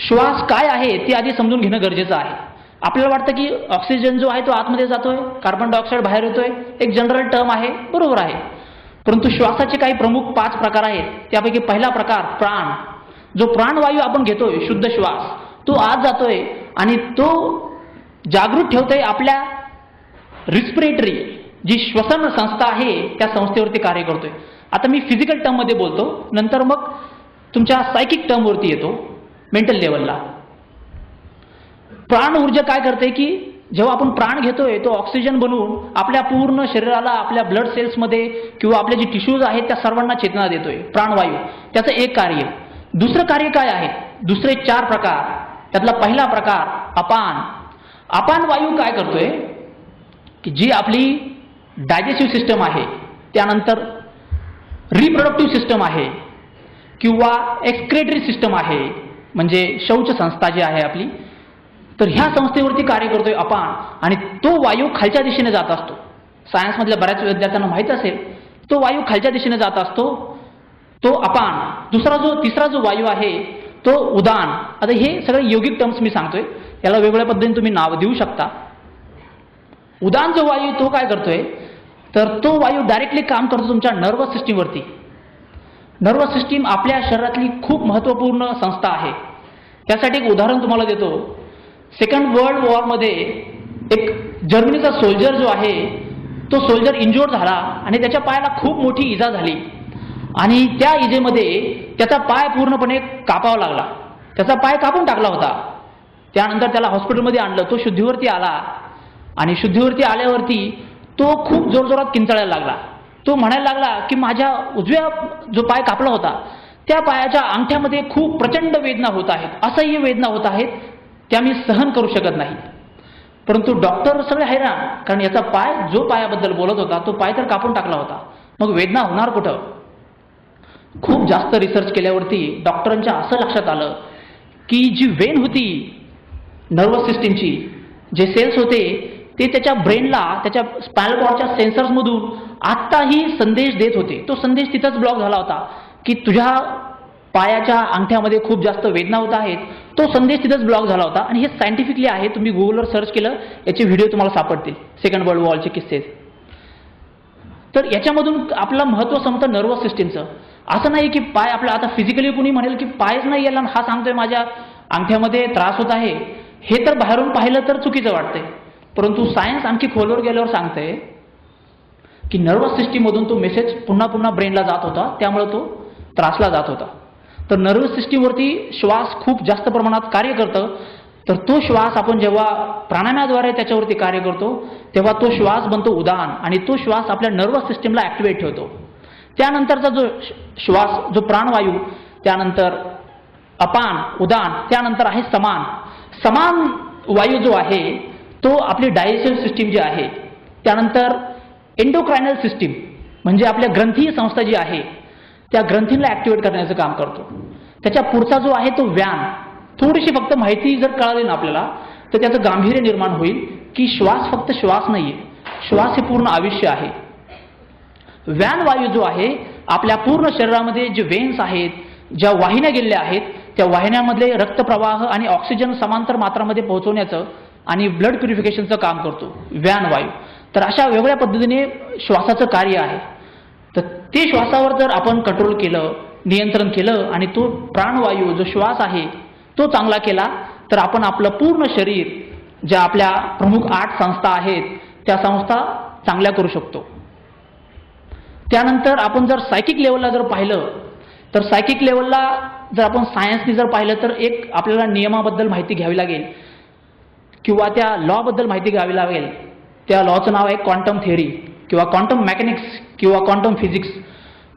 श्वास काय आहे ते आधी समजून घेणं गरजेचं आहे. आपल्याला वाटतं की ऑक्सिजन जो आहे तो आतमध्ये जातोय, कार्बन डायऑक्साईड बाहेर येतोय, एक जनरल टर्म आहे, बरोबर आहे. परंतु श्वासाचे काही प्रमुख 5 प्रकार आहेत. त्यापैकी पहिला प्रकार प्राण. जो प्राणवायू आपण घेतोय, शुद्ध श्वास, तो आत जातोय आणि तो जागृत ठेवतोय आपल्या रिस्पिरेटरी जी श्वसन संस्था आहे त्या संस्थेवरती कार्य करतोय. आता मी फिजिकल टर्ममध्ये बोलतो, नंतर मग तुमच्या सायकिक टर्मवरती येतो, मेंटल लेवलला. प्राण ऊर्जा काय करते की जेव्हा आपण प्राण घेतोय तो ऑक्सिजन बनवून आपल्या पूर्ण शरीराला, आपल्या ब्लड सेल्समध्ये किंवा आपले जे टिश्यूज आहेत त्या सर्वांना चेतना देतोय प्राणवायू. त्याचं एक कार्य. दुसरं कार्य काय आहे? दुसरे 4 प्रकार. त्यातला पहिला प्रकार अपान. अपान वायू काय करतोय की जी आपली डायजेस्टिव्ह सिस्टम आहे, त्यानंतर रिप्रोडक्टिव्ह सिस्टम आहे किंवा एक्सक्रेटरी सिस्टम आहे, म्हणजे शौच संस्था जी आहे आपली, तर ह्या संस्थेवरती कार्य करतोय अपान. आणि तो वायू खालच्या दिशेने जात असतो. सायन्समधल्या बऱ्याच विद्यार्थ्यांना माहीत असेल, तो वायू खालच्या दिशेने जात असतो, तो अपान. तिसरा जो वायू आहे तो उदान. आता हे सगळे योगिक टर्म्स मी सांगतोय, याला वेगवेगळ्या पद्धतीने तुम्ही नाव देऊ शकता. उदान जो वायू तो काय करतोय तर तो वायू डायरेक्टली काम करतो तुमच्या नर्वस सिस्टीमवरती. नर्वस सिस्टीम आपल्या शरीरातली खूप महत्त्वपूर्ण संस्था आहे. त्यासाठी एक उदाहरण तुम्हाला देतो. सेकंड वर्ल्ड वॉरमध्ये एक जर्मनीचा सोल्जर जो आहे तो सोल्जर इंज्युअर्ड झाला आणि त्याच्या पायाला खूप मोठी इजा झाली आणि त्या इजेमध्ये त्याचा पाय पूर्णपणे कापावा लागला. त्याचा पाय कापून टाकला होता. त्यानंतर त्याला हॉस्पिटलमध्ये आणलं. तो शुद्धीवरती आला आणि शुद्धीवरती आल्यावरती तो खूप जोरजोरात किंचाळायला लागला. तो म्हणायला लागला की माझ्या उजव्या जो पाय कापला होता त्या पायाच्या अंगठ्यामध्ये खूप प्रचंड वेदना होत आहेत, असह्य वेदना होत आहेत, त्या मी सहन करू शकत नाही. परंतु डॉक्टर सगळे हैराण, कारण याचा पाय, जो पायाबद्दल बोलत होता तो पाय तर कापून टाकला होता, मग वेदना होणार कुठं. खूप जास्त रिसर्च केल्यावरती डॉक्टरांच्या असं लक्षात आलं की जी वेन होती नर्वस सिस्टीमची, जे सेल्स होते ते त्याच्या ब्रेनला, त्याच्या स्पायनल कॉर्डच्या सेन्सर्समधून आत्ताही संदेश देत होते. तो संदेश तिथंच ब्लॉक झाला होता की तुझ्या पायाच्या अंगठ्यामध्ये खूप जास्त वेदना होत आहेत. तो संदेश तिथंच ब्लॉक झाला होता. आणि हे सायंटिफिकली आहे, तुम्ही गुगलवर सर्च केलं याचे व्हिडिओ तुम्हाला सापडतील, सेकंड वर्ल्ड वॉरचे किस्से. तर याच्यामधून आपलं महत्त्व समजतं नर्वस सिस्टीमचं. असं नाही की पाय आपला, आता फिजिकली कुणी म्हणेल की पायच नाही याला, हा सांगतोय माझ्या अंगठ्यामध्ये त्रास होत आहे, हे तर बाहेरून पाहिलं तर चुकीचं वाटतंय. परंतु सायन्स आणखी खोलवर गेल्यावर सांगतंय की नर्वस सिस्टीममधून तो मेसेज पुन्हा पुन्हा ब्रेनला जात होता, त्यामुळे तो त्रासला जात होता. तर नर्वस सिस्टीमवरती श्वास खूप जास्त प्रमाणात कार्य करतं. तर तो श्वास आपण जेव्हा प्राणायामाद्वारे त्याच्यावरती कार्य करतो तेव्हा तो श्वास बनतो उदान आणि तो श्वास आपल्या नर्वस सिस्टीमला ॲक्टिवेट ठेवतो. त्यानंतरचा जो श्वास, जो प्राणवायू, त्यानंतर अपान, उदान, त्यानंतर आहे समान. समान वायू जो आहे तो आपली डायजेस्टिव्ह सिस्टीम जी आहे, त्यानंतर एंडोक्रायनल सिस्टीम म्हणजे आपल्या ग्रंथी संस्था जी आहे त्या ग्रंथींना ॲक्टिवेट करण्याचं काम करतो. त्याच्या पुढचा जो आहे तो व्यान. थोडीशी फक्त माहिती जर कळाली ना आपल्याला तर त्याचं गांभीर्य निर्माण होईल की श्वास फक्त श्वास नाही आहे, श्वास हे पूर्ण आयुष्य आहे. व्यान वायू जो आहे आपल्या पूर्ण शरीरामध्ये जे वेन्स आहेत, ज्या वाहिन्या गेलेल्या आहेत, त्या वाहिन्यामधले रक्तप्रवाह आणि ऑक्सिजन समांतर मात्रामध्ये पोहोचवण्याचं आणि ब्लड प्युरिफिकेशनचं काम करतो व्यान वायू. तर अशा वेगळ्या पद्धतीने श्वासाचं कार्य आहे. तर ते श्वासावर जर आपण कंट्रोल केलं, नियंत्रण केलं आणि तो प्राणवायू जो श्वास आहे तो चांगला केला तर आपण आपलं पूर्ण शरीर, ज्या आपल्या प्रमुख 8 संस्था आहेत त्या संस्था चांगल्या करू शकतो. त्यानंतर आपण जर सायकिक लेवलला जर पाहिलं तर सायकिक लेवलला जर आपण सायन्सनी जर पाहिलं तर एक आपल्याला नियमाबद्दल माहिती घ्यावी लागेल किंवा त्या लॉबद्दल माहिती घ्यावी लागेल. त्या लॉचं नाव आहे क्वांटम थेअरी किंवा क्वांटम मेकॅनिक्स किंवा क्वांटम फिजिक्स.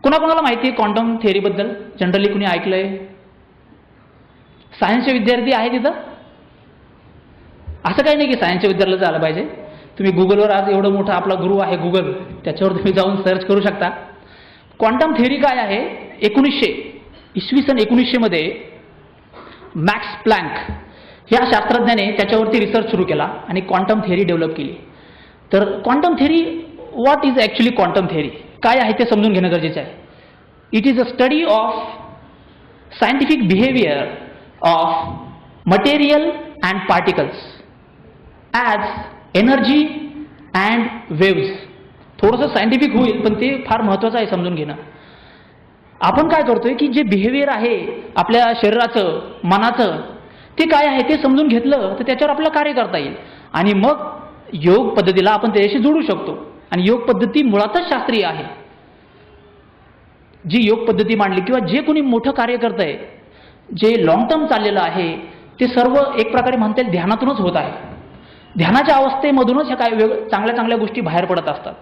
कोणाकोणाला माहिती आहे क्वांटम थेअरीबद्दल? जनरली कुणी ऐकलंय? सायन्सचे विद्यार्थी आहेत तिथं? असं काही नाही की सायन्सच्या विद्यार्थ्याला झालं पाहिजे. तुम्ही गुगलवर, आज एवढं मोठं आपला गुरु आहे गुगल, त्याच्यावर तुम्ही जाऊन सर्च करू शकता. क्वांटम थेअरी काय आहे? 1900 मध्ये मॅक्स प्लँक ह्या शास्त्रज्ञाने त्याच्यावरती रिसर्च सुरू केला आणि क्वांटम थेअरी डेव्हलप केली. तर quantum theory, what is actually quantum theory, काय आहे ते समजून घेणं गरजेचं आहे. It is a study of scientific behaviour of material and particles as energy and waves. थोडंसं सायंटिफिक होईल, पण ते फार महत्त्वाचं आहे समजून घेणं. आपण काय करतोय की जे बिहेवियर आहे आपल्या शरीराचं, मनाचं, ते काय आहे ते समजून घेतलं तर त्याच्यावर आपल्याला कार्य करता येईल. आणि मग योग पद्धतीला आपण त्याच्याशी जोडू शकतो. आणि योग पद्धती मुळातच शास्त्रीय आहे. जी योग पद्धती मांडली किंवा जे कोणी मोठं कार्य करत आहे, जे लॉंग टर्म चाललेलं आहे, ते सर्व एक प्रकारे म्हणता येईल ध्यानातूनच होत आहे. ध्यानाच्या अवस्थेमधूनच ह्या काय चांगल्या चांगल्या गोष्टी बाहेर पडत असतात.